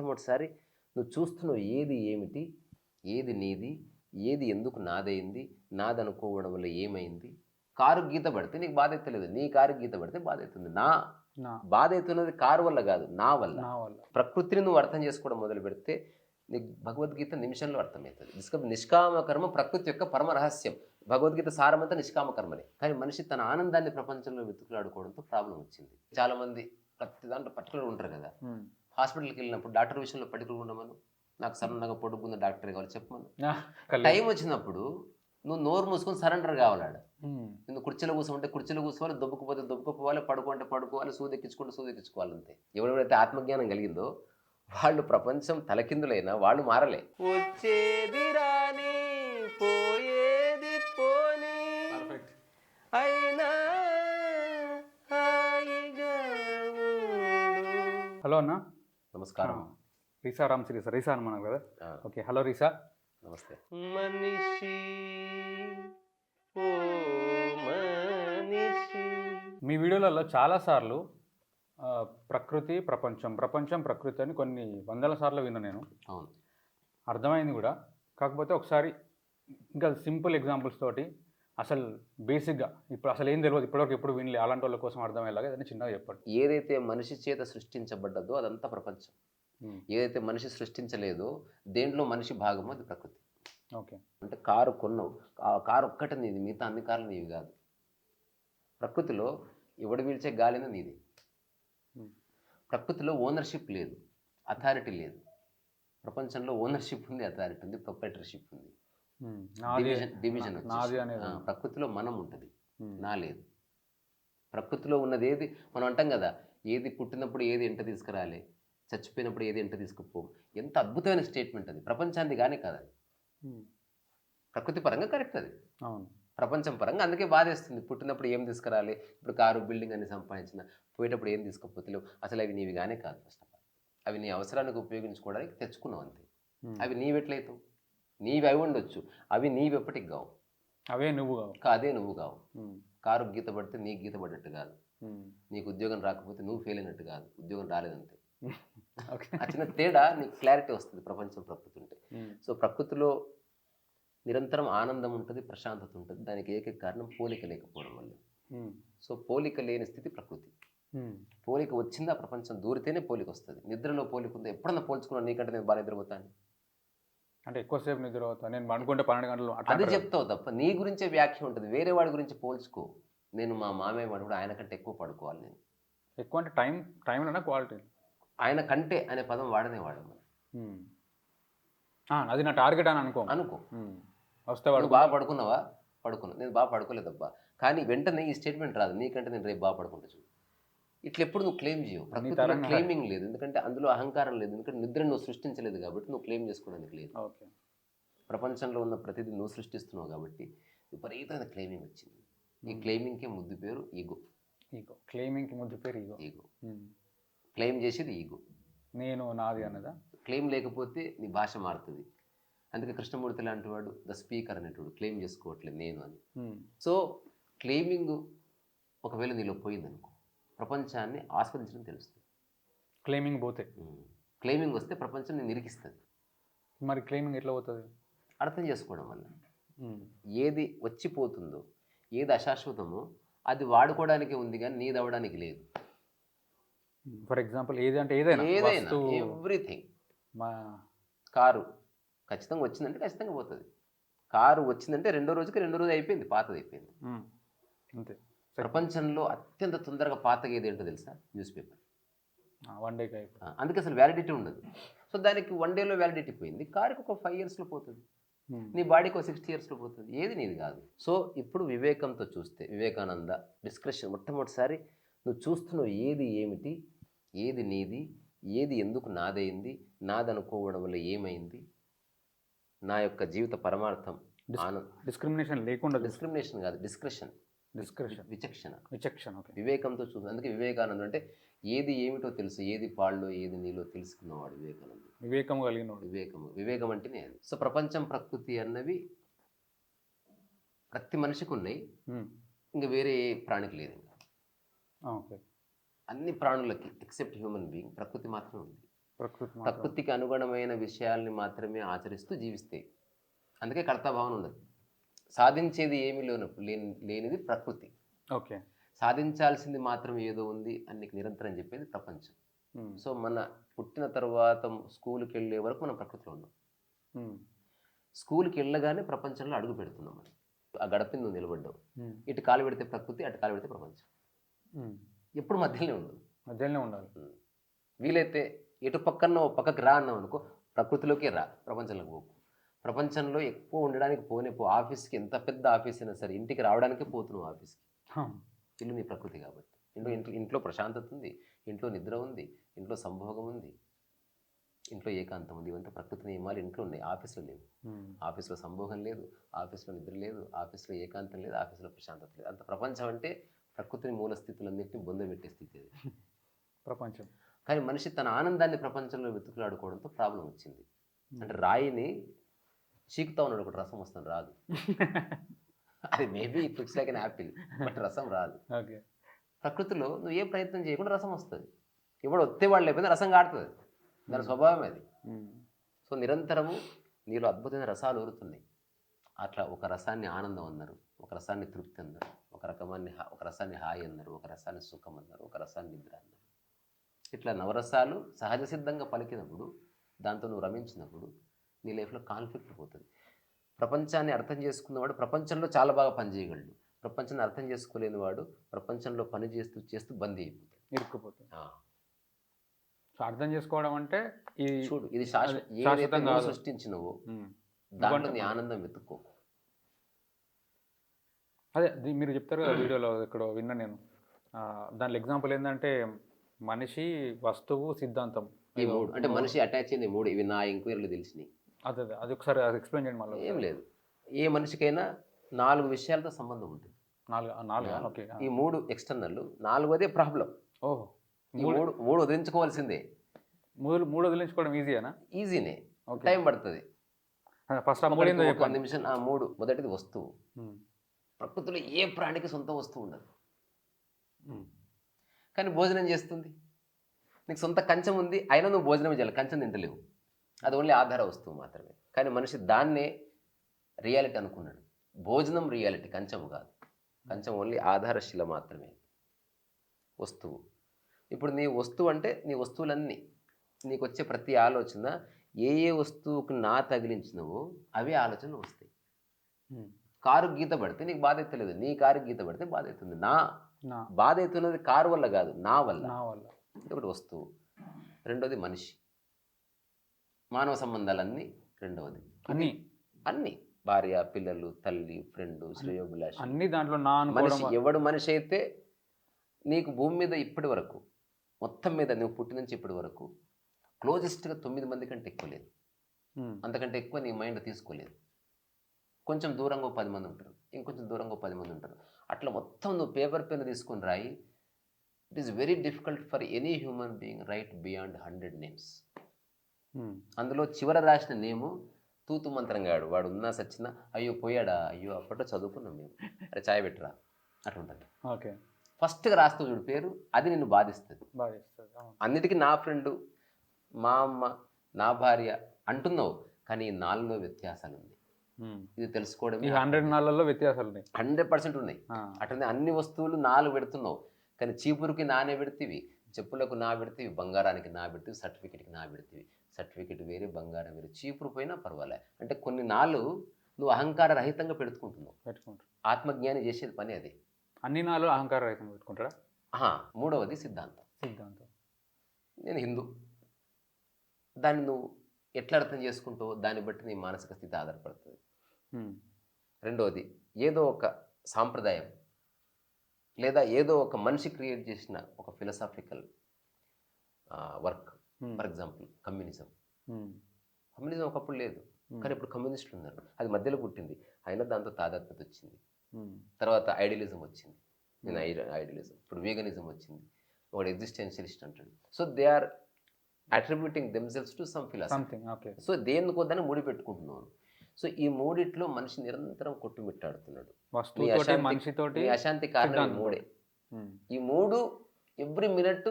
మొట్టమొదటిసారి నువ్వు చూస్తున్నావు ఏది ఏమిటి, ఏది నీది, ఏది ఎందుకు నాదైంది, నాదనుకోవడం వల్ల ఏమైంది. కారు గీత పడితే నీకు బాధ ఎత్తలేదు, నీ కారు గీత పడితే బాధ అవుతుంది. నా బాధ అవుతున్నది కారు వల్ల కాదు, నా వల్ల. ప్రకృతిని నువ్వు అర్థం చేసుకోవడం మొదలు పెడితే నీకు భగవద్గీత నిమిషంలో అర్థమవుతుంది. నిష్కామ కర్మ ప్రకృతి యొక్క పరమ రహస్యం. భగవద్గీత సారమంతా నిష్కామ కర్మనే. కానీ మనిషి తన ఆనందాన్ని ప్రపంచంలో వెతుకులాడుకోవడంతో ప్రాబ్లం వచ్చింది. చాలా మంది ప్రతి దాంట్లో పర్టికులర్ ఉంటారు కదా. హాస్పిటల్కి వెళ్ళినప్పుడు డాక్టర్ విషయంలో పర్టికులర్ ఉండమను, నాకు సన్నగా పొడుగున్న డాక్టర్ కావాలి చెప్పమను. టైం వచ్చినప్పుడు నువ్వు నోరు మూసుకొని సరెండర్ కావాలాడు. నువ్వు కుర్చీలో కూర్చోమంటే కుర్చీలో కూర్చోవాలి, దొబ్బుకుపోతే దొబ్బుకుపోవాలి, పడుకుంటే పడుకోవాలి, సూదెక్కించుకుంటే సూదెక్కించుకోవాలి అంతే. ఎవరెవరైతే ఆత్మజ్ఞానం కలిగిందో వాళ్ళు ప్రపంచం తలకిందులైనా వాళ్ళు మారలే. వచ్చేది రాని పోయేది పోని అయినా. హలో అన్న, నమస్కారం. రీసా రామ్ సిరీస్ రీసా అన్నాను కదా. Okay, hello Risa. నమస్తే. మనిషి ఓ మనిషి. మీ వీడియోలలో చాలాసార్లు ప్రకృతి ప్రపంచం, ప్రపంచం ప్రకృతి అని కొన్ని వందల సార్లు విన్నా నేను. అవును, అర్థమైంది కూడా. కాకపోతే ఒకసారి ఇంకా సింపుల్ ఎగ్జాంపుల్స్ తోటి అసలు బేసిక్గా ఇప్పుడు అసలు ఏం తెలియదు, ఇప్పటివరకు ఎప్పుడు వినలే, అలాంటి వాళ్ళ కోసం అర్థమయ్యేలాగా ఏదైనా చిన్నగా చెప్పండి. ఏదైతే మనిషి చేత సృష్టించబడ్డదో అదంతా ప్రపంచం. ఏదైతే మనిషి సృష్టించలేదో దేంట్లో మనిషి భాగమో అది ప్రకృతి. ఓకే, అంటే కారు కొన్నావు, ఆ కారు ఒక్కటే నీది, మిగతా అన్ని కార్లు నీవి కాదు. ప్రకృతిలో ఎవడు పీల్చే గాలిన నీది. ప్రకృతిలో ఓనర్షిప్ లేదు, అథారిటీ లేదు. ప్రపంచంలో ఓనర్షిప్ ఉంది, అథారిటీ ఉంది, ప్రొప్రైటర్షిప్ ఉంది, డివిజన్. ప్రకృతిలో మనం ఉంటుంది, నా లేదు. ప్రకృతిలో ఉన్నది ఏది మనం అంటాం కదా, ఏది పుట్టినప్పుడు ఏది ఎంట తీసుకురాలి, చచ్చిపోయినప్పుడు ఏది ఎంట తీసుకుపో. ఎంత అద్భుతమైన స్టేట్మెంట్ అది. ప్రపంచాన్ని కానీ కాదు అది. ప్రకృతి పరంగా కరెక్ట్ అది, ప్రపంచం పరంగా అందుకే బాధేస్తుంది. పుట్టినప్పుడు ఏం తీసుకురాలి, ఇప్పుడు కారు బిల్డింగ్ అని సంపాదించిన, పోయేటప్పుడు ఏం తీసుకుపోతలేవు. అసలు అవి నీవి కానీ కాదు. ఫస్ట్ ఆఫ్ ఆల్ అవి నీ అవసరానికి ఉపయోగించుకోవడానికి తెచ్చుకున్నావు అంతే. అవి నీవెట్లయితావు, నీవి అవి ఉండొచ్చు, అవి నీవెప్పటికి కావు, అవే నువ్వు కావు, అదే నువ్వు కావు. కారు గీత పడితే నీకు గీత పడినట్టు కాదు, నీకు ఉద్యోగం రాకపోతే నువ్వు ఫెయిల్ అయినట్టు కాదు, ఉద్యోగం రాలేదంతే. ఆ చిన్న తేడా నీకు క్లారిటీ వస్తుంది ప్రపంచం ప్రకృతి ఉంటే. సో ప్రకృతిలో నిరంతరం ఆనందం ఉంటుంది, ప్రశాంతత ఉంటుంది. దానికి ఏకైక కారణం పోలిక లేకపోవడం వల్ల. సో పోలిక లేని స్థితి ప్రకృతి. పోలిక వచ్చిందా ప్రపంచం దూరితేనే పోలిక వస్తుంది. నిద్రలో పోలిక ఉందా? ఎప్పుడన్నా పోల్చుకున్నా నీకంటే నేను బాగా నిద్రపోతాను అంటే ఎక్కువసేపు నిద్రపోతాను నేను, అనుకుంటే 12 గంటలు అది చెప్తావు తప్ప నీ గురించే వ్యాఖ్య ఉంటుంది. వేరే వాడి గురించి పోల్చుకో. నేను మా మామయ్య వాడు కూడా ఆయన కంటే ఎక్కువ పడుకోవాలి. నేను ఎక్కువ అంటే టైంలోనా క్వాలిటీ? ఆయన కంటే అనే పదం వాడనే వాడము. అది నా టార్గెట్ అని అనుకో వస్తే వాడు బాగా పడుకున్నావా? పడుకున్నా. నేను బాగా పడుకోలేదబ్బా, కానీ వెంటనే ఈ స్టేట్మెంట్ రాదు, నీకంటే నేను రేపు బాగా పడుకుంటా చూడు. ఇట్లా ఎప్పుడు నువ్వు క్లెయిమ్ చేయవు. ప్రకృతిలో క్లెయిమింగ్ లేదు, ఎందుకంటే అందులో అహంకారం లేదు. ఎందుకంటే నిద్ర నువ్వు సృష్టించలేదు కాబట్టి నువ్వు క్లెయిమ్ చేసుకోవడానికి లేదు. ప్రపంచంలో ఉన్న ప్రతిదీ నువ్వు సృష్టిస్తున్నావు కాబట్టి విపరీతమైన క్లెయిమింగ్ వచ్చింది. ఈ క్లెయిమింగ్కే ముద్దు పేరు ఈగో. క్లెయిమింగ్కి ముద్దు పేరు ఈగో. క్లెయిమ్ చేసేది ఈగో, నేను నాది అన్నదా. క్లెయిమ్ లేకపోతే నీ భాష మారుతుంది. అందుకే కృష్ణమూర్తి లాంటి వాడు ద స్పీకర్ అనేటోడు క్లెయిమ్ చేసుకోవట్లేదు నేను అని. సో క్లెయిమింగ్ ఒకవేళ నీలో పోయిందనుకో, ప్రపంచాన్ని ఆస్వాదించడం తెలుస్తుంది. క్లెయిమింగ్ పోతే, క్లెయిమింగ్ వస్తే ప్రపంచం నేను నిరికిస్తుంది. మరి క్లెయిమింగ్ ఎట్లా పోతుంది? అర్థం చేసుకోవడం వల్ల. ఏది వచ్చిపోతుందో, ఏది అశాశ్వతమో అది వాడుకోవడానికి ఉంది, కానీ నీది అవ్వడానికి లేదు. ఫర్ ఎగ్జాంపుల్ ఏది అంటే ఏదైనా ఎవ్రీథింగ్. మా కారు ఖచ్చితంగా వచ్చిందంటే ఖచ్చితంగా పోతుంది. కారు వచ్చిందంటే రెండో రోజు అయిపోయింది, పాతది అయిపోయింది అంతే. ప్రపంచంలో అత్యంత తొందరగా పాతగా ఏది ఏంటో తెలుసా? News paper. 1 డేకి. అందుకే అసలు వ్యాలిడిటీ ఉండదు. సో దానికి 1 డేలో వ్యాలిడిటీ పోయింది. కారుకి ఒక 5 yearsలో పోతుంది, నీ బాడీకి ఒక 60 yearsలో పోతుంది. ఏది నీది కాదు. సో ఇప్పుడు వివేకంతో చూస్తే, వివేకానంద డిస్కషన్ మొట్టమొదటిసారి నువ్వు చూస్తున్నావు ఏది ఏమిటి, ఏది నీది, ఏది ఎందుకు నాదైంది, నాదనుకోవడం వల్ల ఏమైంది, నా యొక్క జీవిత పరమార్థం. డిస్క్రిమినేషన్ లేకుండా. డిస్క్రిమినేషన్ కాదు, డిస్కషన్, విచక్షణ. వివేకంతో చూసి. అందుకే వివేకానంద అంటే ఏది ఏమిటో తెలుసు, ఏది పాళ్ళో ఏది నీలో తెలుసుకున్నవాడు వివేకానంద. వివేకం కలిగినవాడు. వివేకం అంటేనే అది. సో ప్రపంచం ప్రకృతి అన్నవి ప్రతి మనిషికి ఉన్నాయి, ఇంకా వేరే ప్రాణికి లేదు. ఇంకా అన్ని ప్రాణులకి ఎక్సెప్ట్ హ్యూమన్ బీయింగ్ ప్రకృతి మాత్రం ఉంది. ప్రకృతి మాత్రం. ప్రకృతికి అనుగుణమైన విషయాల్ని మాత్రమే ఆచరిస్తూ జీవిస్తాయి. అందుకే కర్తభావన ఉండదు. సాధించేది ఏమీ లేనిది ప్రకృతి. ఓకే. సాధించాల్సింది మాత్రం ఏదో ఉంది అని నీకు నిరంతరం చెప్పేది ప్రపంచం. ఉమ్, సో మన పుట్టిన తర్వాత స్కూల్కి వెళ్ళే వరకు మనం ప్రకృతిలో ఉన్నాం. ఉమ్, స్కూల్కి వెళ్ళగానే ప్రపంచంలో అడుగు పెడుతున్నాం మనం. ఆ గడపని నువ్వు నిలబడ్డావు. ఉమ్, ఇటు కాలు పెడితే ప్రకృతి, అటు కాలు పెడితే ప్రపంచం. ఉమ్. ఎప్పుడు మధ్యలోనే ఉండదు. మధ్యలోనే ఉండాలి. వీలైతే ఎటు పక్కన ఓ పక్కకి రా అన్నావు అనుకో, ప్రకృతిలోకి రా, ప్రపంచంలోకి పోకు. ప్రపంచంలో ఎక్కువ ఉండడానికి పో. ఆఫీస్కి ఎంత పెద్ద ఆఫీస్ అయినా సరే ఇంటికి రావడానికే పోతున్నావు ఆఫీస్కి. హా, ఇల్లు నీ ప్రకృతి కాబట్టి. ఇంట్లో ప్రశాంతత ఉంది, ఇంట్లో నిద్ర ఉంది, ఇంట్లో సంభోగం ఉంది, ఇంట్లో ఏకాంతం ఉంది. ఇవంతా ప్రకృతి నియమాలు ఇంట్లో ఉన్నాయి, ఆఫీస్లో లేవు. ఉమ్, ఆఫీస్లో సంభోగం లేదు, ఆఫీస్లో నిద్ర లేదు, ఆఫీస్లో ఏకాంతం లేదు, ఆఫీస్లో ప్రశాంతత లేదు. అంత ప్రపంచం అంటే ప్రకృతిని మూల స్థితులన్నింటినీ బొందబెట్టే స్థితి అది. ప్రపంచం. కానీ మనిషి తన ఆనందాన్ని ప్రపంచంలో వెతుకులాడుకోవడంతో ప్రాబ్లం వచ్చింది. అంటే రాయిని చీకుతా ఉన్నాడు, ఒకటి రసం వస్తుంది రాదు. అది maybe it looks like an apple, but రసం రాదు. ఓకే. ప్రకృతిలో నువ్వు ఏ ప్రయత్నం చేయకుండా రసం వస్తుంది. ఇప్పుడు వస్తే వాళ్ళు లేకపోతే రసం కాడుతుంది, దాని స్వభావం అది. ఉమ్, సో నిరంతరము నీలో అద్భుతమైన రసాలు ఊరుతున్నాయి. అట్లా ఒక రసాన్ని ఆనందం అన్నారు, ఒక రసాన్ని తృప్తి అన్నారు, ఒక రసాన్ని హాయి అన్నారు, ఒక రసాన్ని సుఖం అన్నారు, ఒక రసాన్ని నిద్ర అన్నారు. ఇట్లా నవరసాలు సహజ సిద్ధంగా పలికినప్పుడు, దాంతో నువ్వు రమించినప్పుడు నీ లైఫ్లో కాన్ఫ్లిక్ట్ పోతుంది. ప్రపంచాన్ని అర్థం చేసుకున్నవాడు ప్రపంచంలో చాలా బాగా పనిచేయగలడు. ప్రపంచాన్ని అర్థం చేసుకోలేని వాడు ప్రపంచంలో పని చేస్తూ చేస్తూ బందీ అయిపోతాడు, ఇరుక్కుపోతుంది. సో అర్థం చేసుకోవడం అంటే ఈ చూడు ఇది శాశ్వతం ఏదైతే నువ్వు కాదు. సృష్టించినవో ఉమ్, దాంట్లో నీ ఆనందం వెతుక్కో. అదే మీరు చెప్తారు కదా వీడియోలో ఇక్కడ విన్నా నేను. దాని ఎగ్జాంపుల్ ఏంటంటే మనిషి, వస్తువు, సిద్ధాంతం. ఈ మూడు అంటే మనిషి అటాచ్ అయింది మూడు. ఇవి నా ఎంక్వైరీలో తెలిసినాయి. అదే అది ఒకసారి అది ఎక్స్ప్లెయిన్ చేయండి మళ్ళీ. ఏం లేదు, ఏ మనిషికైనా 4 విషయాలతో సంబంధం ఉంటుంది. నాలుగు ఓకే. ఈ 3 ఎక్స్టర్నల్, 4వదే ప్రాబ్లం. ఓహో, ఈ మూడు వదిలించుకోవాల్సిందే. మూడు వదిలించుకోవడం ఈజీయేనా? ఈజీనే, ఓకే. టైం పడుతుంది. ఫస్ట్ ఆ మూడు ఏందో ఒక చెప్పండి. నిమిషం. ఆ 3 మొదటిది వస్తువు. ప్రకృతిలో ఏ ప్రాణికి సొంత వస్తువు ఉండదు, కానీ భోజనం చేస్తుంది. నీకు సొంత కంచం ఉంది, అయినా నువ్వు భోజనం చేయాలి, కంచం తింటలేవు. అది ఓన్లీ ఆధార వస్తువు మాత్రమే. కానీ మనిషి దాన్నే రియాలిటీ అనుకున్నాడు. భోజనం రియాలిటీ, కంచం కాదు. కంచం ఓన్లీ ఆధారశిల మాత్రమే, వస్తువు. ఇప్పుడు నీ వస్తువు అంటే నీ వస్తువులన్నీ, నీకు వచ్చే ప్రతి ఆలోచన ఏ వస్తువుకు నా తగిలించినవో అవే ఆలోచనలు వస్తాయి. కారు గీత పడితే నీకు బాధ ఎత్తలేదు, నీ కారు గీత పడితే బాధ అవుతుంది. నా బాధ అవుతున్నది కారు వల్ల కాదు, నా వల్ల. ఇది ఒకటి వస్తువు. రెండోది మనిషి, మానవ సంబంధాలన్నీ రెండవది. అన్ని భార్య, పిల్లలు, తల్లి, ఫ్రెండ్, శ్రేయోభిలాషి అన్ని దాంట్లో మనిషి. ఎవడు మనిషి అయితే నీకు భూమి మీద ఇప్పటి వరకు, మొత్తం మీద నువ్వు పుట్టి నుంచి ఇప్పటి వరకు క్లోజెస్ట్గా 9 మంది కంటే ఎక్కువ లేదు. అంతకంటే ఎక్కువ నీ మైండ్ తీసుకోలేదు. కొంచెం దూరంగా 10 మంది ఉంటారు, ఇంకొంచెం దూరంగా 10 మంది ఉంటారు. అట్లా మొత్తం నువ్వు పేపర్ పెన్ తీసుకొని రాయి. It is very difficult for any human being right beyond 100 names. అందులో చివర రాసిన నేము తూతు మంత్రంగాడు, వాడు ఉన్నా సచ్చినా అయ్యో పోయాడా, అయ్యో అప్పట్లో చదువుకున్నాం మేము, అరే చాయ్ పెట్టరా, అట్లా ఉంటుంది. ఓకే. ఫస్ట్గా రాస్తూ చూడు పేరు, అది నిన్ను బాధిస్తుంది. అన్నిటికీ నా ఫ్రెండు, మా అమ్మ, నా భార్య అంటున్నావు, కానీ ఈ 4లో వ్యత్యాసాలు ఉంది. ఇది తెలుసుకోవడం. 100 వ్యత్యాసాలు ఉన్నాయి, 100% ఉన్నాయి. అట్లనే అన్ని వస్తువులు 4 పెడుతున్నావు, కానీ చీపురుకి నానే పెడితేవి, చెప్పులకు నా పెడితేవి, బంగారానికి నా పెడితే, సర్టిఫికెట్కి నా పెడితేవి. సర్టిఫికెట్ వేరే, బంగారం వేరే. చీపురు పోయినా పర్వాలే, అంటే కొన్ని 4 నువ్వు అహంకార రహితంగా పెట్టుకుంటున్నావు. ఆత్మజ్ఞాని చేసేది పని అదే. అన్ని 4 అహంకార రహితంగా పెట్టుకుంటారా? మూడవది సిద్ధాంతం. నేను హిందూ, దాన్ని నువ్వు ఎట్లా అర్థం చేసుకుంటావో దాన్ని బట్టి నీ మానసిక స్థితి ఆధారపడుతుంది. రెండవది ఏదో ఒక సాంప్రదాయం లేదా ఏదో ఒక మనిషి క్రియేట్ చేసిన ఒక philosophical work. For example communism. Communism ఒకప్పుడు లేదు, కానీ ఇప్పుడు కమ్యూనిస్టులు ఉన్నారు. అది మధ్యలో పుట్టింది, అయినా దాంతో తాదాత్మ్యత వచ్చింది. తర్వాత ఐడియలిజం వచ్చింది, నేను ఐడియలిజం. ఇప్పుడు వీగనిజం వచ్చింది, ఒకటి ఎగ్జిస్టెన్షియలిస్ట్ అంటాడు. So they are attributing themselves to some philosophy. So దేనికో దాన్ని ముడి పెట్టుకుంటున్నాను. సో ఈ మూడిట్లో మనిషి నిరంతరం కొట్టుమిట్టాడుతున్నాడు. అశాంతి కారణం ఈ 3. ఈ 3 ఎవ్రీ మినిట్.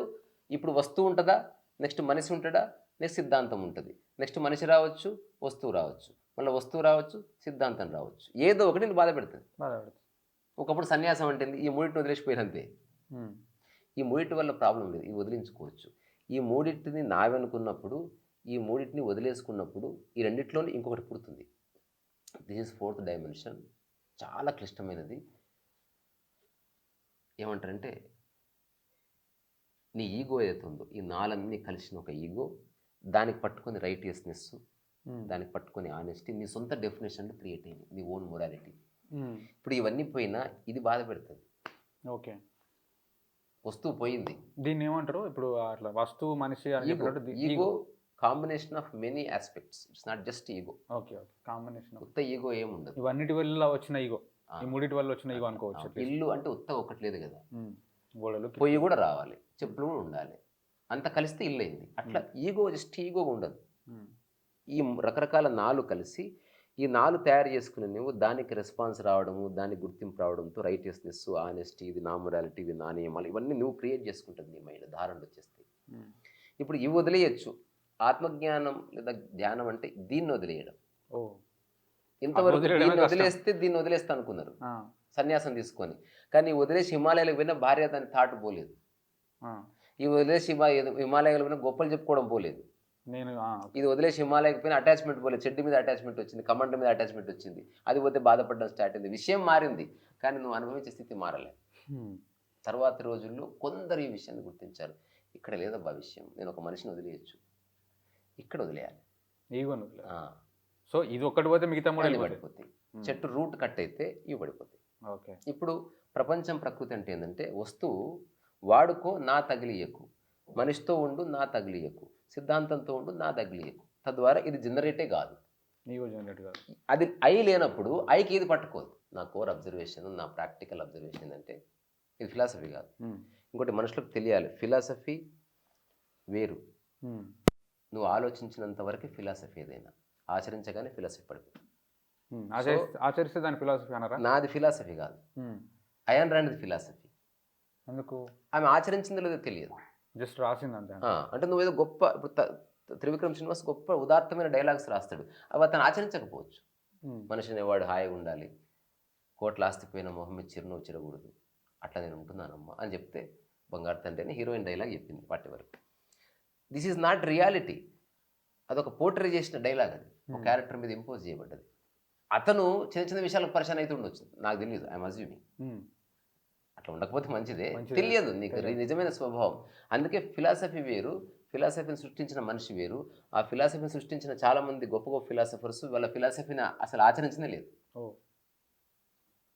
ఇప్పుడు వస్తువు ఉంటుందా, నెక్స్ట్ మనిషి ఉంటాడా, నెక్స్ట్ సిద్ధాంతం ఉంటుంది, నెక్స్ట్ మనిషి రావచ్చు, వస్తువు రావచ్చు, మళ్ళీ వస్తువు రావచ్చు, సిద్ధాంతం రావచ్చు. ఏదో ఒకటి నేను బాధ పెడుతుంది. ఒకప్పుడు సన్యాసం అంటే ఈ మూడింటిని వదిలేసిపోయినంతే. ఈ మూడింటి వల్ల ప్రాబ్లం లేదు, ఇవి వదిలించుకోవచ్చు. ఈ మూడింటిని నావనుకున్నప్పుడు, ఈ మూడింటిని వదిలేసుకున్నప్పుడు ఈ రెండిట్లోనే ఇంకొకటి పుడుతుంది. This is 4th dimension. చాలా క్లిష్టమైనది. ఏమంటారంటే నీ ఈగో ఏదైతే ఉందో, ఈ నాలన్నీ కలిసిన ఒక ఈగో, దానికి పట్టుకొని రైటియస్నెస్, దానికి పట్టుకొని ఆనెస్టీ, నీ సొంత డెఫినేషన్లు క్రియేట్ అయింది, నీ ఓన్ మొరాలిటీ. ఇప్పుడు ఇవన్నీ పోయినా ఇది బాధ పెడుతుంది. ఓకే, వస్తువు పోయింది. దీన్ని ఏమంటారు ఇప్పుడు అట్లా వస్తువు మనిషి ego combination of many aspects, it's not just ego. Okay okay, combination. ఉత్త ఈగో ఏముండదు. ఇవన్నిటి వల్ల వచ్చిన ఈగో, ఈ మూడిటి వల్ల వచ్చిన ఈగో అనుకోవచ్చు. ఇల్లు అంటే ఉత్త ఒకటి లేదు కదా, గోడలు, పొయ్యి కూడా రావాలి, చెప్పులు కూడా ఉండాలి, అంత కలిస్తే ఇల్లు అయింది. అట్లా ఈగో జస్ట్ ఈగో ఉండదు. ఈ రకరకాల నాలు కలిసి ఈ నాలు తయారు చేసుకునే నువ్వు దానికి రెస్పాన్స్ రావడము, దానికి గుర్తింపు రావడంతో రైటియస్నెస్, ఆనెస్టీ, ఇది నా మొరాలిటీ, ఇది నా నియమాలు, ఇవన్నీ నువ్వు క్రియేట్ చేసుకుంటుంది నీ మైండ్, ధారణలు వచ్చేస్తాయి. ఇప్పుడు ఇవి వదిలేయచ్చు. ఆత్మజ్ఞానం లేదా ధ్యానం అంటే దీన్ని వదిలేయడం. ఇంతవరకు దీన్ని వదిలేస్తే దీన్ని వదిలేస్తా అనుకున్నారు సన్యాసం తీసుకొని, కానీ వదిలేసి హిమాలయాలకు పోయినా భార్య దాన్ని తాటు పోలేదు, ఈ వదిలేసి హిమాలయాలకు పోయినా గొప్పలు చెప్పుకోవడం పోలేదు, ఇది వదిలేసి హిమాలయకి పోయిన అటాచ్మెంట్ పోలేదు, చెడ్డి మీద అటాచ్మెంట్ వచ్చింది, కమాండ్ మీద అటాచ్మెంట్ వచ్చింది, అది పోతే బాధపడడం స్టార్ట్ అయింది. విషయం మారింది కానీ నువ్వు అనుభవించే స్థితి మారలే. తర్వాతి రోజుల్లో కొందరు ఈ విషయాన్ని గుర్తించారు, ఇక్కడ లేదబ్బా విషయం, నేను ఒక మనిషిని వదిలేయచ్చు, ఇక్కడ వదిలేయాలి. సో ఇది ఒక్కటి పోతే మిగతా మూడు పడిపోతాయి. చెట్టు రూట్ కట్ అయితే ఇవి పడిపోతాయి. ఓకే, ఇప్పుడు ప్రపంచం ప్రకృతి అంటే ఏంటంటే వస్తువు వాడుకో నా తగిలియకు, మనిషితో ఉండు నా తగిలియకు, సిద్ధాంతంతో ఉండు నా తగిలియకు, తద్వారా ఇది జనరేటే కాదు. అది ఐ లేనప్పుడు ఐకి ఇది పట్టుకోదు. నా కోర్ అబ్జర్వేషన్, నా ప్రాక్టికల్ అబ్జర్వేషన్ అంటే ఇది ఫిలాసఫీ కాదు. ఇంకోటి మనుషులకు తెలియాలి, ఫిలాసఫీ వేరు. నువ్వు ఆలోచించినంత వరకు ఫిలాసఫీ ఏదైనా, ఆచరించగానే ఫిలాసఫీ పడిపోతుంది. ఆచరిస్తే దాని ఫిలాసఫీ అన్నారా? నాది ఫిలాసఫీ కాదు, అయాన్ రాండిది ఫిలాసఫీ. ఎందుకు? ఆమె ఆచరించిందో లేదో తెలియదు, జస్ట్ రాసింది అంతే. అంటే నువ్వు ఏదో గొప్ప, ఇప్పుడు త్రివిక్రమ్ శ్రీనివాస్ గొప్ప ఉదాత్తమైన డైలాగ్స్ రాస్తాడు, అవి అతను ఆచరించకపోవచ్చు. మనిషి అనేవాడు హాయిగా ఉండాలి, కోట్ల ఆస్తిపోయిన మొహం మీద చిరునవ్వు చిరకూడదు, అట్లా నేను ఉంటున్నానమ్మా అని చెప్తే బంగారు తండ్రి అని హీరోయిన్ డైలాగ్ చెప్పింది వాటి వరకు. దిస్ ఈజ్ నాట్ రియాలిటీ, అదొక పోర్ట్రే చేసిన డైలాగ్, అది ఒక క్యారెక్టర్ మీద ఇంపోజ్ చేయబడ్డది. అతను చిన్న చిన్న విషయాలకు పరిచయం అయితే ఉండొచ్చు, నాకు తెలియదు, ఐఎమ్ అజ్యూమింగ్. అట్లా ఉండకపోతే మంచిదే, తెలియదు నీకు నిజమైన స్వభావం. అందుకే ఫిలాసఫీ వేరు, ఫిలాసఫీని సృష్టించిన మనిషి వేరు. ఆ ఫిలాసఫీని సృష్టించిన చాలామంది గొప్ప గొప్ప ఫిలాసఫర్స్ వాళ్ళ ఫిలాసఫీని అసలు ఆచరించనే లేదు.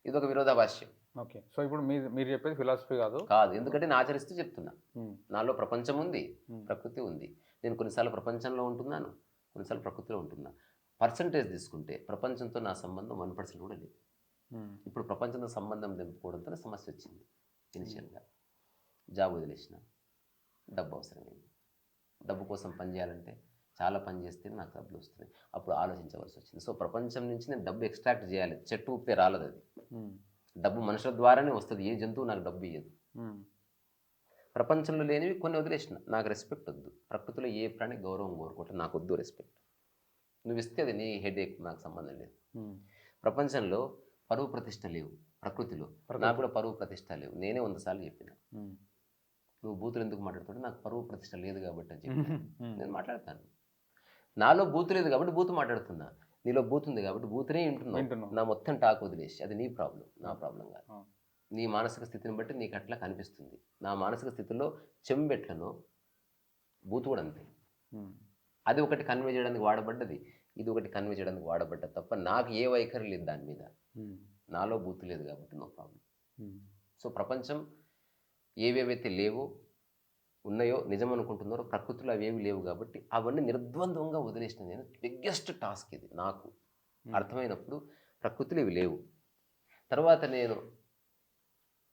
ఇదొక విరోధాభాష్యం. ఓకే, సో ఇప్పుడు మీరు చెప్పేది ఫిలాసఫీ కాదు, ఎందుకంటే నేను ఆచరిస్తూ చెప్తున్నా. నాలో ప్రపంచం ఉంది, ప్రకృతి ఉంది. నేను కొన్నిసార్లు ప్రపంచంలో ఉంటున్నాను, కొన్నిసార్లు ప్రకృతిలో ఉంటున్నా. పర్సంటేజ్ తీసుకుంటే ప్రపంచంతో నా సంబంధం 1% కూడా లేదు. ఇప్పుడు ప్రపంచంతో సంబంధం తెంపుకోవడంతో సమస్య వచ్చింది. ఇనిషియల్గా జాబ్ వదిలేసిన, డబ్బు అవసరమైంది, డబ్బు కోసం పని చేయాలంటే చాలా పని చేస్తే నాకు డబ్బులు వస్తున్నాయి, అప్పుడు ఆలోచించవలసి వచ్చింది. సో ప్రపంచం నుంచి నేను డబ్బు ఎక్స్ట్రాక్ట్ చేయాలి, చెట్టు ఊపితే రాలేదు అది. డబ్బు మనుషుల ద్వారానే వస్తుంది, ఏ జంతువు నాకు డబ్బు ఇయ్యదు. ప్రపంచంలో లేనివి కొన్ని వదిలేసిన, నాకు రెస్పెక్ట్ వద్దు, ప్రకృతిలో ఏ ప్రాణి గౌరవం కోరుకుంటే నాకు వద్దు రెస్పెక్ట్, నువ్వు ఇస్తే అది నీ హెడేక్, నాకు సంబంధం లేదు. ప్రపంచంలో పరువు ప్రతిష్ట లేవు, ప్రకృతిలో నాకు కూడా పరువు ప్రతిష్ట లేవు. నేనే 100 సార్లు చెప్పిన, నువ్వు బూతులు ఎందుకు మాట్లాడుతుంటే నాకు పరువు ప్రతిష్ట లేదు కాబట్టి అని చెప్పి నేను మాట్లాడతాను. నాలో బూతు లేదు కాబట్టి బూతు మాట్లాడుతున్నా, నీలో బూత్ ఉంది కాబట్టి బూతునే వింటున్నావు. నా మొత్తం టాక్ వదిలేసి, అది నీ ప్రాబ్లం, నా ప్రాబ్లం కాదు. నీ మానసిక స్థితిని బట్టి నీకు అట్లా కనిపిస్తుంది. నా మానసిక స్థితిలో చెంబెట్లను బూతు కూడా అంతే. అది ఒకటి కన్వే చేయడానికి వాడబడ్డది, ఇది ఒకటి కన్వే చేయడానికి వాడబడ్డది తప్ప నాకు ఏ వైఖరి లేదు దాని మీద. నాలో బూతు లేదు కాబట్టి నో ప్రాబ్లం. సో ప్రపంచం ఏవేవైతే లేవో ఉన్నాయో నిజం అనుకుంటున్నారో ప్రకృతిలో అవేవి లేవు కాబట్టి అవన్నీ నిర్ద్వంద్వంగా వదిలేసిన నేను. బిగ్గెస్ట్ టాస్క్ ఇది నాకు అర్థమైనప్పుడు. ప్రకృతిలో ఇవి లేవు. తర్వాత నేను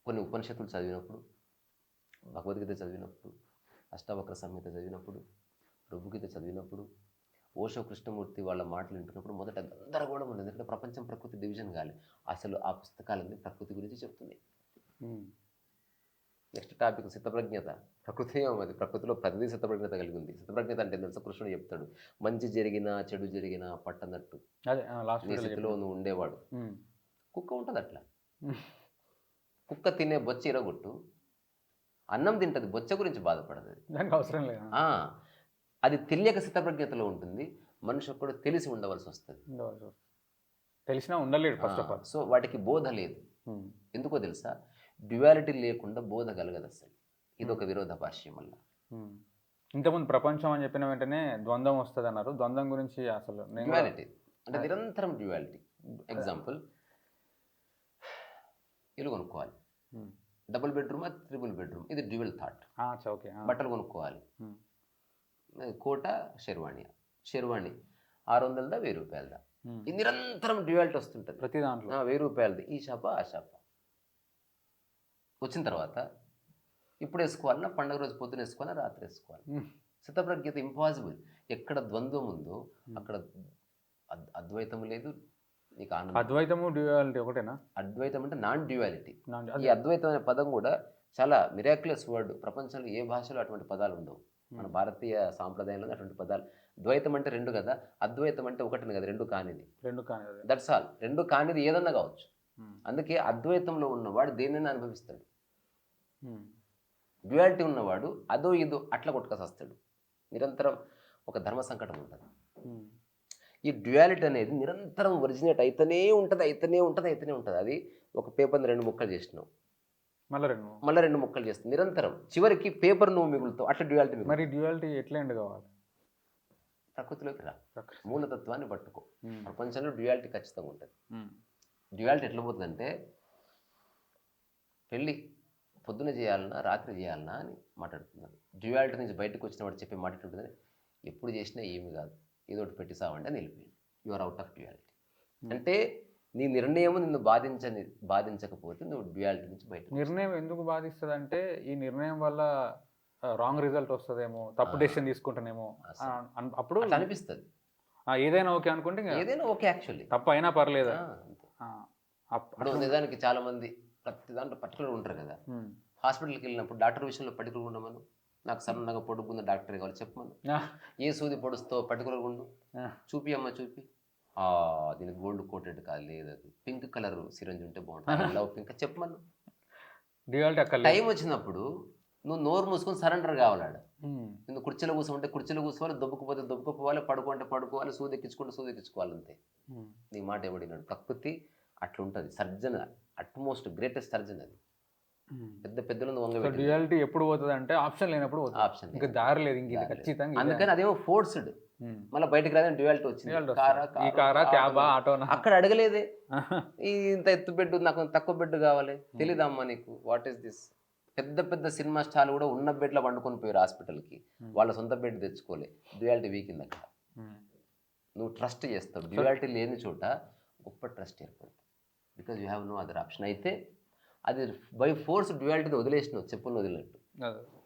కొన్ని ఉపనిషత్తులు చదివినప్పుడు, భగవద్గీత చదివినప్పుడు, అష్టావక్ర సంహిత చదివినప్పుడు, రుభుగీత చదివినప్పుడు, ఓషో కృష్ణమూర్తి వాళ్ళ మాటలు వింటున్నప్పుడు మొదట గందరగోళం ఉండదు. ఎందుకంటే ప్రపంచం ప్రకృతి డివిజన్ కాలే, అసలు ఆ పుస్తకాలన్నీ ప్రకృతి గురించి చెప్తున్నాయి. నెక్స్ట్ టాపిక్ సిద్ధప్రజ్ఞత. ప్రకృతి నియమం అది. ప్రకృతిలో ప్రతిదీ సిద్ధప్రజ్ఞత కలిగి ఉంది. సిద్ధప్రజ్ఞత అంటే తెలుసా? కృష్ణుడు చెప్తాడు, మంచి జరిగినా చెడు జరిగినా పట్టనట్టు అదే లాస్ట్ నీ స్థితిలో నువ్వు ఉండేవాడు. కుక్క ఉంటుంది అట్లా. కుక్క తినే బొచ్చ ఇరగొట్టు, అన్నం తింటది, బొచ్చ గురించి బాధపడదు. దానికి అవసరం లేదు. అది తెలియక సిద్ధప్రజ్ఞతలో ఉంటుంది. మనిషి కూడా తెలిసి ఉండవలసి వస్తుంది. తెలిసినా ఉండలేడు ఫస్ట్ ఆఫ్ ఆల్. సో వాటికి బోధ లేదు. ఎందుకో తెలుసా? డ్యువాలిటీ లేకుండా బోధ కలగదు అసలు. ఇది ఒక విరోధాభాష్యం వల్ల. ఇంతకుముందు ప్రపంచం అని చెప్పిన వెంటనే ద్వంద్వం వస్తుంది అన్నారు. ద్వంద్వం గురించి అసలు డ్యువాలిటీ అంటే నిరంతరం డ్యువాలిటీ. ఎగ్జాంపుల్, ఇల్లు కొనుక్కోవాలి, డబుల్ బెడ్రూమ్, ట్రిపుల్ బెడ్రూమ్, ఇది డ్యూయల్ థాట్. ఓకే. బట్టలు కొనుక్కోవాలి, కోట షెర్వాణి, షెర్వాణి 600దా 1000 రూపాయలదా, ఇది నిరంతరం డ్యూయాలిటీ వస్తుంటుంది ప్రతి దాంట్లో. 1000 రూపాయలది, ఈ షాప ఆ షాప. వచ్చిన తర్వాత ఇప్పుడు వేసుకోవాలన్నా పండుగ రోజు పొద్దున వేసుకోవాలా, రాత్రి వేసుకోవాలి. సిద్ధప్రజ్ఞత ఇంపాసిబుల్. ఎక్కడ ద్వంద్వం ఉందో అక్కడ అద్వైతం లేదు. నీకు అద్వైతము డ్యూయాలిటీ ఒకటేనా? అద్వైతం అంటే నాన్ డ్యూయాలిటీ. ఈ అద్వైతం అనే పదం కూడా చాలా మిరాక్యులస్ వర్డ్. ప్రపంచంలో ఏ భాషలో అటువంటి పదాలు ఉండవు. మన భారతీయ సాంప్రదాయంలో అటువంటి పదాలు. ద్వైతం అంటే 2 కదా, అద్వైతం అంటే ఒకటిని కదా, 2 కానిది. That's all. 2 కానిది ఏదన్నా కావచ్చు. అందుకే అద్వైతంలో ఉన్నవాడు దేన్నైనా అనుభవిస్తాడు. డ్యుయాలిటీ ఉన్నవాడు అదో ఇదో అట్లా కొట్టుకొస్తాడు. నిరంతరం ఒక ధర్మ సంకటం ఉంటుంది. ఈ డ్యుయాలిటీ అనేది నిరంతరం ఒరిజినేట్ అయితేనే ఉంటుంది. అది ఒక పేపర్ని 2 ముక్కలు చేసినావు, మళ్ళీ 2 ముక్కలు చేస్తావు, నిరంతరం. చివరికి పేపర్ నువ్వు మిగులుతావు. అట్లా డ్యుయాలిటీ. మరి డ్యుయాలిటీ ఎట్లా ఎండ్ కావాలి? ప్రకృతిలోకి రా, మూలతత్వాన్ని పట్టుకో. ప్రపంచంలో డ్యుయాలిటీ ఖచ్చితంగా ఉంటుంది. డ్యుయాలిటీ ఎట్లా పోతుందంటే, పెళ్ళి పొద్దున చేయాలన్నా రాత్రి చేయాలన్నా అని మాట్లాడుతున్నారు. డ్యుయాలిటీ నుంచి బయటకు వచ్చిన వాడు చెప్పే మాట ఉంటుందని, ఎప్పుడు చేసినా ఏమి కాదు, ఏదో ఒకటి పెట్టి సావండి అని వెళ్ళిపోయింది. You are out of duality. అంటే నీ నిర్ణయం నిన్ను బాధించకపోతే నువ్వు డ్యుయాలిటీ నుంచి బయట. నిర్ణయం ఎందుకు బాధిస్తుంది అంటే, ఈ నిర్ణయం వల్ల రాంగ్ రిజల్ట్ వస్తుందేమో, తప్పు డెసిషన్ తీసుకుంటానేమో అప్పుడు అనిపిస్తుంది. ఏదైనా ఓకే అనుకుంటే ఏదైనా ఓకే, యాక్చువల్లీ తప్పు అయినా పర్లేదు. అప్పుడు నిజానికి చాలా మంది ప్రతి దాంట్లో పర్టికులర్ ఉంటారు కదా. హాస్పిటల్కి వెళ్ళినప్పుడు డాక్టర్ విషయంలో పర్టికులర్ ఉండమను. నాకు సన్నగా పొడుగున్న డాక్టర్ కావాలి చెప్పమను. ఏ సూది పొడుస్తో పర్టికులర్గా ఉండు. చూపి అమ్మ చూపి, దీనికి గోల్డ్ కోటెడ్ కాదు, లేదు అది పింక్ కలర్ సిరంజ్ ఉంటే బాగుంటుంది, లవ్ పింక్ చెప్పమను. టైం వచ్చినప్పుడు నువ్వు నోరు మూసుకొని సరెండర్ కావాలాడు. నువ్వు కుర్చీలో కూర్చోమంటే కుర్చీలో కూర్చోవాలి, దొబ్బుకుపోతే దొబ్బుకుపోవాలి, పడుకుంటే పడుకోవాలి, సూది ఎక్కించుకోవాలి అంతే. నీ మాట ఎవడినాడు? ప్రకృతి అట్లా ఉంటుంది. సర్జన్, అట్మోస్ట్ గ్రేటెస్ట్ సర్జన్ అది. పెద్దలు డ్యుయాలిటీ ఎప్పుడు పోతుంది అంటే ఆప్షన్ లేనప్పుడు ఆప్షన్ ఇంకా దారి లేదు, ఇంక ఖచ్చితంగా. అందుకని అదేమో ఫోర్స్డ్. మళ్ళీ బయటకు రాదని డ్యుయాలిటీ వచ్చింది. అక్కడ అడగలేదే, ఇంత ఎత్తు బెడ్ నాకు తక్కువ బెడ్ కావాలి, తెలీదమ్మా నీకు వాట్ ఈస్ దిస్. పెద్ద సినిమా స్టార్లు కూడా ఉన్న బెడ్లో వండుకొని పోయారు హాస్పిటల్కి, వాళ్ళ సొంత బెడ్ తెచ్చుకోలే. డ్యుయాలిటీ వీకింది అక్కడ. నువ్వు ట్రస్ట్ చేస్తావు. డ్యుయాలిటీ లేని చోట గొప్ప ట్రస్ట్ ఏర్పడుతుంది. Because you have no other option. అయితే అది బై ఫోర్స్ డ్యుయాలిటీని వదిలేసినావు, చెప్పులను వదిలినట్టు.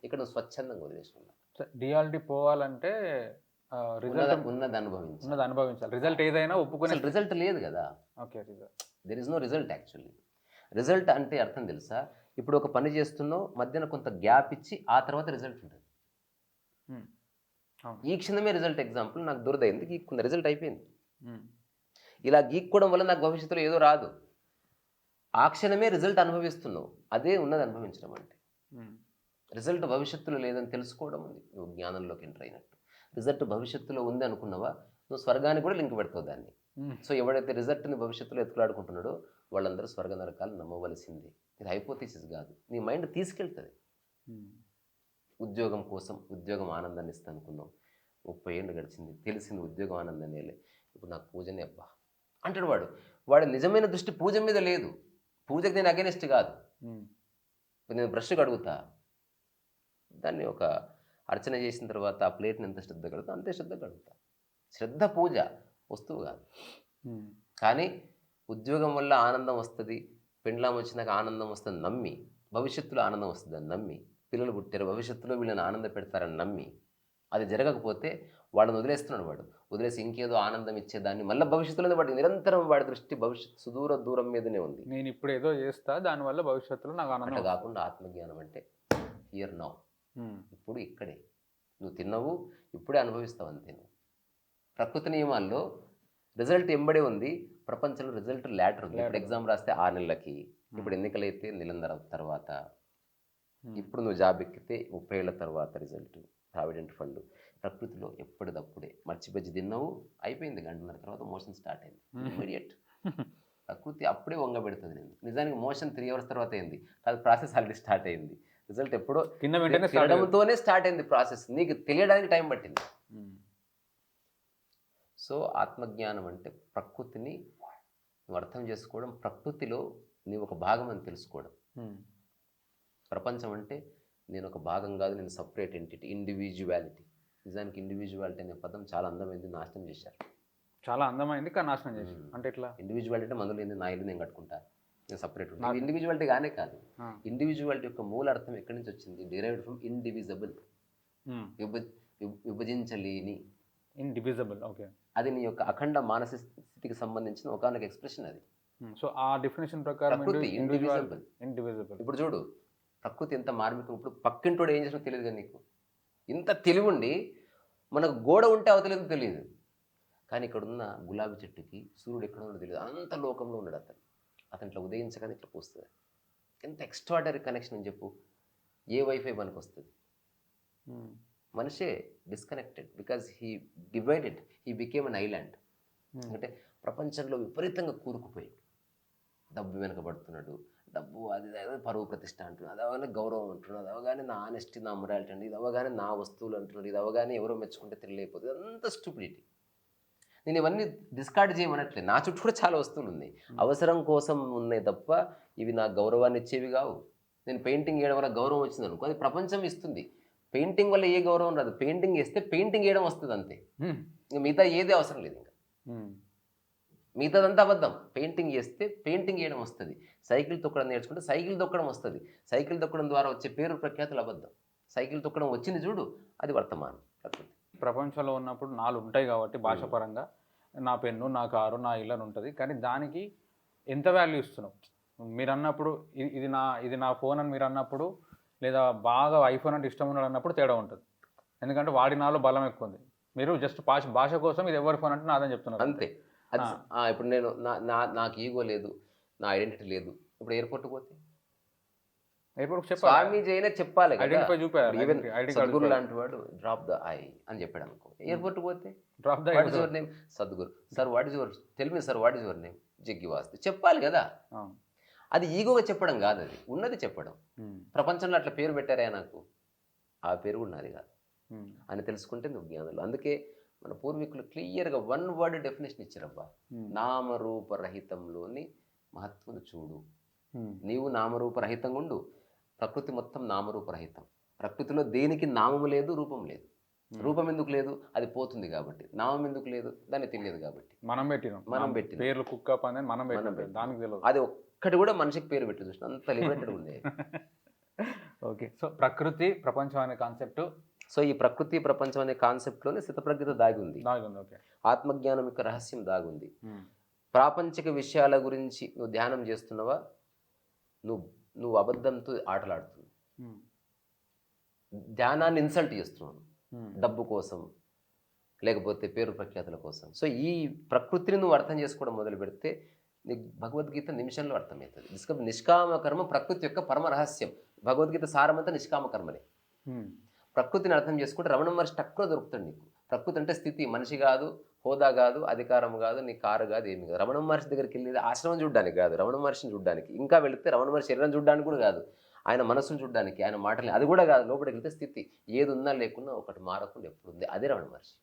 ఇక్కడ నువ్వు స్వచ్ఛందంగా వదిలేసినావు. డ్యుయాలిటీ పోవాలంటే ఉన్నది అనుభవించాలి. రిజల్ట్ ఏదైనా ఒప్పుకునే రిజల్ట్ లేదు కదా. Okay, there is no result actually. Result అంటే అర్థం తెలుసా? ఇప్పుడు ఒక పని చేస్తున్నావు, మధ్యన కొంత గ్యాప్ ఇచ్చి ఆ తర్వాత రిజల్ట్ ఉంటుంది. ఈ క్షణమే రిజల్ట్. ఎగ్జాంపుల్, నాకు దురదైంది, గీక్కుంది, రిజల్ట్ అయిపోయింది. ఇలా గీక్కోవడం వల్ల నాకు భవిష్యత్తులో ఏదో రాదు. ఆ క్షణమే రిజల్ట్ అనుభవిస్తున్నావు. అదే ఉన్నది అనుభవించడం అంటే. రిజల్ట్ భవిష్యత్తులో లేదని తెలుసుకోవడం ఉంది. నువ్వు జ్ఞానంలోకి ఎంటర్ అయినట్టు. రిజల్ట్ భవిష్యత్తులో ఉంది అనుకున్నావా, నువ్వు స్వర్గానికి కూడా లింక్ పెడతావు దాన్ని. సో ఎవడైతే రిజల్ట్ని భవిష్యత్తులో ఎత్తులాడుకుంటున్నాడో వాళ్ళందరూ స్వర్గ నరకాలు నమ్మవలసిందే. ఇది హైపోథీసిస్ కాదు, నీ మైండ్ తీసుకెళ్తుంది. ఉద్యోగం కోసం ఉద్యోగం ఆనందాన్ని ఇస్తా అనుకున్నావు, 30 ఏళ్ళు గడిచింది, తెలిసింది ఉద్యోగం ఆనందాన్ని, ఇప్పుడు నాకు పూజనే అబ్బా అంటాడు వాడు. వాడి నిజమైన దృష్టి పూజ మీద లేదు. పూజకి నేను అగెనిస్ట్ కాదు. నేను బ్రష్ కడుగుతా, దాన్ని ఒక అర్చన చేసిన తర్వాత ఆ ప్లేట్ని ఎంత శ్రద్ధ కడుగుతా అంతే శ్రద్ధ కడుగుతా. శ్రద్ధ పూజ, వస్తువు కాదు. కానీ ఉద్యోగం వల్ల ఆనందం వస్తుంది, పెండ్లాం వచ్చినాక ఆనందం వస్తుంది నమ్మి, భవిష్యత్తులో ఆనందం వస్తుందని నమ్మి, పిల్లలు పుట్టారు భవిష్యత్తులో వీళ్ళని ఆనంద పెడతారని నమ్మి, అది జరగకపోతే వాడిని వదిలేస్తున్నాడు. వాడు వదిలేసి ఇంకేదో ఆనందం ఇచ్చేదాన్ని మళ్ళీ భవిష్యత్తులో వాడి నిరంతరం వాడి దృష్టి భవిష్యత్తు సుదూర దూరం మీదనే ఉంది. నేను ఇప్పుడు ఏదో చేస్తా దానివల్ల భవిష్యత్తులో నాకు అట్లా ఆనందం. కాకుండా ఆత్మజ్ఞానం అంటే హియర్ నౌ, ఉమ్, ఇప్పుడు ఇక్కడే నువ్వు తిన్నావు, ఇప్పుడే అనుభవిస్తావు అంతే. నువ్వు ప్రకృతి నియమాల్లో రిజల్ట్ ఎంబడే ఉంది, ప్రపంచంలో రిజల్ట్ లాటర్ ఉంది. ఇప్పుడు ఎగ్జామ్ రాస్తే 6 నెలలకి, ఇప్పుడు ఎన్నికలైతే నెల తర్వాత, ఇప్పుడు నువ్వు జాబ్ ఎక్కితే 30 ఏళ్ల తర్వాత రిజల్ట్, ప్రావిడెంట్ ఫండ్. ప్రకృతిలో ఎప్పటిదప్పుడే మర్చిబజ్జి తిన్నావు, అయిపోయింది, గంటన్నర తర్వాత మోషన్ స్టార్ట్ అయింది ఇమీడియట్. ప్రకృతి అప్పుడే వంగ పెడుతుంది. నేను నిజానికి మోషన్ 3 అవర్స్ తర్వాత అయింది, అది ప్రాసెస్ ఆల్రెడీ స్టార్ట్ అయింది. రిజల్ట్ ఎప్పుడో కింద వెంటనే తినడంతోనే స్టార్ట్ అయింది ప్రాసెస్, నీకు తెలియడానికి టైం పట్టింది. సో ఆత్మజ్ఞానం అంటే ప్రకృతిని నువ్వు అర్థం చేసుకోవడం, ప్రకృతిలో నీవు ఒక భాగం అని తెలుసుకోవడం. ప్రపంచం అంటే నేను ఒక భాగం కాదు, నేను సపరేట్ ఎంటిటీ, ఇండివిజువాలిటీ. నిజానికి ఇండివిజువాలిటీ అనే పదం చాలా అందమైంది, నాశనం చేశారు. చాలా అందమైంది కానీ నాశనం చేసి. అంటే ఇట్లా ఇండివిజువాలిటీ అంటే మందులు ఏంది, నా ఇల్లు నేను కట్టుకుంటాను, నేను సపరేట్ ఉంటాను. ఇండివిజువాలిటీ గానే కాదు. ఇండివిజువాలిటీ యొక్క మూల అర్థం ఎక్కడి నుంచి వచ్చింది? డిరైవ్డ్ ఫ్రమ్ ఇండివిజిబుల్, విభజించలేని. Indivisible, okay. అది నీ యొక్క అఖండ మానసిక స్థితికి సంబంధించిన ఒకనొక ఎక్స్ప్రెషన్ అది. సో ఆ డెఫినేషన్ ప్రకారం ప్రకృతి ఇండివిజిబుల్. ఇండివిజిబుల్. ఇప్పుడు చూడు ప్రకృతి ఎంత మార్మికం. ఇప్పుడు పక్కింటోడు ఏం చేసినా తెలియదు కదా నీకు. ఇంత తెలివి ఉండి మనకు గోడ ఉంటే అవతలేదు తెలియదు. కానీ ఇక్కడ ఉన్న గులాబీ చెట్టుకి సూర్యుడు ఎక్కడ ఉన్నాడో తెలియదు, అంత లోకంలో ఉన్నాడు అతను. అతను ఇట్లా ఉదయించగానే ఇట్లా పూస్తుంది. ఎంత ఎక్స్ట్రాడనరీ కనెక్షన్ అని చెప్పు. ఏ వైఫై మనకు వస్తుంది? మనిషే disconnected because he divided, he became an island. అంటే ప్రపంచంలో విపరీతంగా కూరుకుపోయాడు. డబ్బు వెనకబడుతున్నాడు, డబ్బు అది పరువు ప్రతిష్ట అంటున్నాడు, అది అవగానే గౌరవం అంటున్నాడు, అది అవగానే నా ఆనెస్టీ, నా మొరాలిటీ అండి, ఇది అవగానే నా వస్తువులు అంటున్నాడు, ఇది అవగానే ఎవరో మెచ్చుకుంటే తెలియకపోతుంది. అంత స్టూపిడిటీ. నేను ఇవన్నీ డిస్కార్డ్ చేయమనట్లేదు. నా చుట్టూ కూడా చాలా వస్తువులు ఉన్నాయి, అవసరం కోసం ఉన్నాయి తప్ప ఇవి నా గౌరవాన్ని ఇచ్చేవి కావు. నేను పెయింటింగ్ వేయడం వల్ల గౌరవం వచ్చింది అనుకో, అది ప్రపంచం ఇస్తుంది. పెయింటింగ్ వల్ల ఏ గౌరవం రాదు. పెయింటింగ్ వేస్తే పెయింటింగ్ వేయడం వస్తుంది అంతే, ఇంకా మిగతా ఏది అవసరం లేదు. ఇంకా మిగతాదంతా అబద్ధం. పెయింటింగ్ చేస్తే పెయింటింగ్ వేయడం వస్తుంది. సైకిల్ తొక్కడం నేర్చుకుంటే సైకిల్ తొక్కడం వస్తుంది. సైకిల్ తొక్కడం ద్వారా వచ్చే పేరు ప్రఖ్యాతులు అబద్ధం. సైకిల్ తొక్కడం వచ్చింది చూడు, అది వర్తమానం. ప్రకృతి ప్రపంచంలో ఉన్నప్పుడు 4 ఉంటాయి కాబట్టి భాషాపరంగా నా పెన్ను, నా కారు, నా ఇల్లు అని ఉంటుంది. కానీ దానికి ఎంత వాల్యూ ఇస్తున్నావు మీరు అన్నప్పుడు? ఇది నా ఫోన్ అని మీరు అన్నప్పుడు, లేదా బాగా ఐఫోన్ అంటే ఇష్టం ఉన్నాడు అన్నప్పుడు తేడా ఉంటుంది. ఎందుకంటే వాడి నాలో బలం ఎక్కువ ఉంది. మీరు జస్ట్ భాష కోసం ఇది ఎవరి ఫోన్ అంటే నాదని చెప్తున్నారు అంతే. అది ఇప్పుడు నేను నాకు ఈగో లేదు, నా ఐడెంటిటీ లేదు. ఇప్పుడు ఎయిర్పోర్ట్ పోతే స్వామీజీ అయినా చెప్పాలి, సద్గురు లాంటి వాడు డ్రాప్ ద ఐ అని చెప్పాడు అనుకో. ఎయిర్పోర్ట్ పోతే what is your name? Sadhguru. Sir what is your, tell me sir what is your name? Jaggi Vasudev. చెప్పాలి కదా. అది ఈగోగా చెప్పడం కాదు, అది ఉన్నది చెప్పడం. ప్రపంచంలో అట్లా పేరు పెట్టారా నాకు, ఆ పేరు కూడా నాది కాదు అని తెలుసుకుంటే నువ్వు జ్ఞానులు. అందుకే మన పూర్వీకులు క్లియర్గా 1 వర్డ్ డెఫినేషన్ ఇచ్చారబ్బా. నామరూపరహితంలోని మహత్వం చూడు. నీవు నామరూపరహితంగా ఉండు, ప్రకృతి మొత్తం నామరూపరహితం. ప్రకృతిలో దేనికి నామము లేదు, రూపం లేదు. రూపం ఎందుకు లేదు? అది పోతుంది కాబట్టి. నామం ఎందుకు లేదు? దాన్ని తెలియదు కాబట్టి. మనం పెట్టిన పేర్లు కుక్క పని మనం దానికి తెలియదు. అది ఒక్కటి కూడా మనిషికి పేరు పెట్టి చూసిన అంత లిమిటెడ్ ఉంది. ఓకే. సో ప్రకృతి ప్రపంచం అనే కాన్సెప్ట్, సో ఈ ప్రకృతి ప్రపంచం అనే కాన్సెప్ట్లోనే స్థితప్రజ్ఞత దాగి ఉంది. ఓకే. ఆత్మజ్ఞానం యొక్క రహస్యం దాగుంది. ప్రాపంచిక విషయాల గురించి నువ్వు ధ్యానం చేస్తున్నావా, నువ్వు అబద్ధంతో ఆటలాడుతున్నావు. ధ్యానాన్ని ఇన్సల్ట్ చేస్తున్నావు డబ్బు కోసం, లేకపోతే పేరు ప్రఖ్యాతుల కోసం. సో ఈ ప్రకృతిని నువ్వు అర్థం చేసుకోవడం మొదలు పెడితే నీకు భగవద్గీత నిమిషంలో అర్థమవుతుంది. నిష్కామ కర్మ ప్రకృతి యొక్క పరమ రహస్యం. భగవద్గీత సారమంతా నిష్కామ కర్మనే. ప్రకృతిని అర్థం చేసుకుంటే రమణ మహర్షి తక్కువ దొరుకుతాడు నీకు. ప్రకృతి అంటే స్థితి, మనిషి కాదు, హోదా కాదు, అధికారం కాదు, నీ కారు కాదు, ఏమి కాదు. రమణ మహర్షి దగ్గరికి వెళ్ళేది ఆశ్రమం చూడడానికి కాదు, రమణ మహర్షిని చూడడానికి. ఇంకా వెళితే రమణ మహర్షి శరీరం చూడడానికి కూడా కాదు, ఆయన మనసును చూడడానికి, ఆయన మాటలు, అది కూడా కాదు. లోపలికి వెళ్తే స్థితి, ఏది ఉన్నా లేకున్నా ఒకటి మారకుండా ఎప్పుడు ఉంది, అదే రమణ మహర్షి.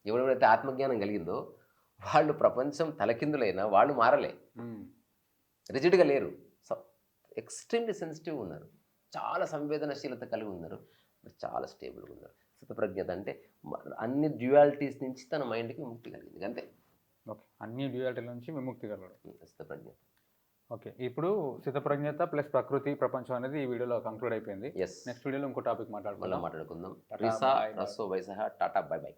ఎవరెవరైతే ఆత్మజ్ఞానం కలిగిందో వాళ్ళు ప్రపంచం తలకిందులైనా వాళ్ళు మారలే, రిజిడ్గా లేరు, ఎక్స్ట్రీమ్లీ సెన్సిటివ్ ఉన్నారు, చాలా సంవేదనశీలత కలిగి ఉన్నారు, చాలా స్టేబుల్గా ఉన్నారు. స్థితప్రజ్ఞత అంటే అన్ని డ్యూయాలిటీస్ నుంచి తన మైండ్కి విముక్తి కలిగింది అంతే. ఓకే. అన్ని డ్యూయాలిటీల నుంచి విముక్తి కలగడం స్థితప్రజ్ఞత. ఓకే, ఇప్పుడు స్థితప్రజ్ఞత ప్లస్ ప్రకృతి ప్రపంచం అనేది ఈ వీడియోలో కంక్లూడ్ అయిపోయింది. ఎస్ నెక్స్ట్ వీడియోలో ఇంకో టాపిక్ మళ్ళీ మాట్లాడుకుందాం. మాట్లాడుకుందాం. Tata, Risa bye bye. రస్సో వైసహ టాటా బై బై.